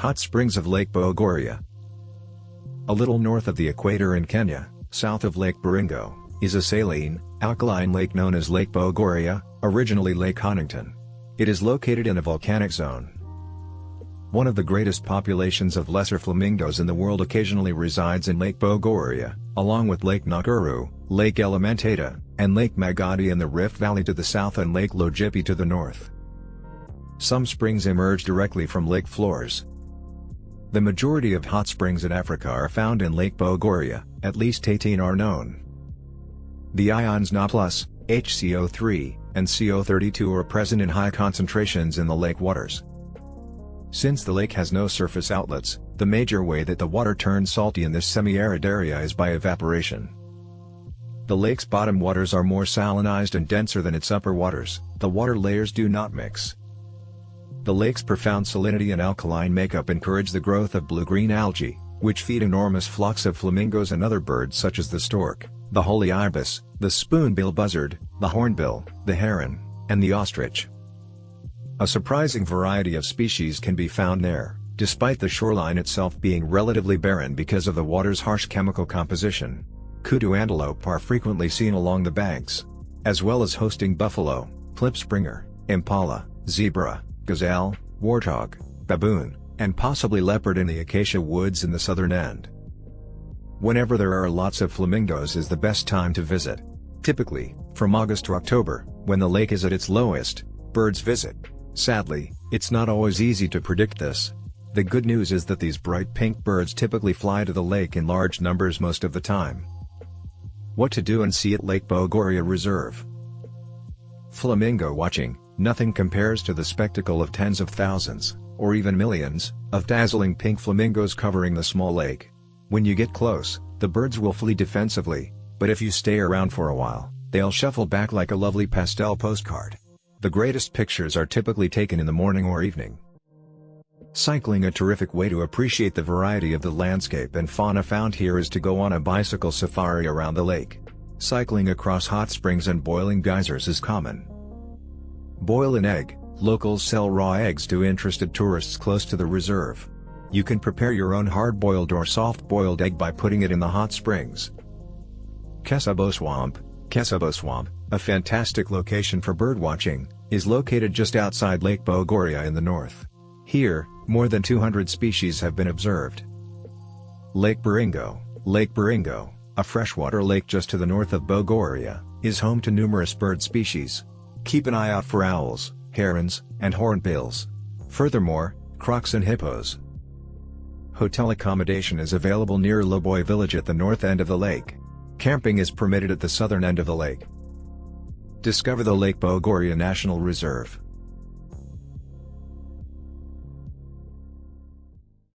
Hot Springs of Lake Bogoria. A little north of the equator in Kenya, south of Lake Baringo, is a saline, alkaline lake known as Lake Bogoria, originally Lake Hannington. It is located in a volcanic zone. One of the greatest populations of lesser flamingos in the world occasionally resides in Lake Bogoria, along with Lake Nakuru, Lake Elementeita, and Lake Magadi in the Rift Valley to the south and Lake Logipi to the north. Some springs emerge directly from lake floors. The majority of hot springs in Africa are found in Lake Bogoria, at least 18 are known. The ions Na+, HCO3, and CO32 are present in high concentrations in the lake waters. Since the lake has no surface outlets, the major way that the water turns salty in this semi-arid area is by evaporation. The lake's bottom waters are more salinized and denser than its upper waters, the water layers do not mix. The lake's profound salinity and alkaline makeup encourage the growth of blue-green algae, which feed enormous flocks of flamingos and other birds such as the stork, the holy ibis, the spoonbill buzzard, the hornbill, the heron, and the ostrich. A surprising variety of species can be found there, despite the shoreline itself being relatively barren because of the water's harsh chemical composition. Kudu antelope are frequently seen along the banks, as well as hosting buffalo, klipspringer, impala, zebra, gazelle, warthog, baboon, and possibly leopard in the acacia woods in the southern end. Whenever there are lots of flamingos is the best time to visit. Typically, from August to October, when the lake is at its lowest, birds visit. Sadly, it's not always easy to predict this. The good news is that these bright pink birds typically fly to the lake in large numbers most of the time. What to do and see at Lake Bogoria Reserve. Flamingo watching. Nothing compares to the spectacle of tens of thousands, or even millions, of dazzling pink flamingos covering the small lake. When you get close, the birds will flee defensively, but if you stay around for a while, they'll shuffle back like a lovely pastel postcard. The greatest pictures are typically taken in the morning or evening. Cycling. A terrific way to appreciate the variety of the landscape and fauna found here is to go on a bicycle safari around the lake. Cycling across hot springs and boiling geysers is common. Boil an egg. Locals sell raw eggs to interested tourists close to the reserve. You can prepare your own hard-boiled or soft-boiled egg by putting it in the hot springs. Kesabo Swamp, a fantastic location for birdwatching, is located just outside Lake Bogoria in the north. Here, more than 200 species have been observed. Lake Baringo, a freshwater lake just to the north of Bogoria, is home to numerous bird species. Keep an eye out for owls, herons, and hornbills. Furthermore, crocs and hippos. Hotel accommodation is available near Loboy village at the north end of the lake. Camping is permitted at the southern end of the lake. Discover the Lake Bogoria National Reserve.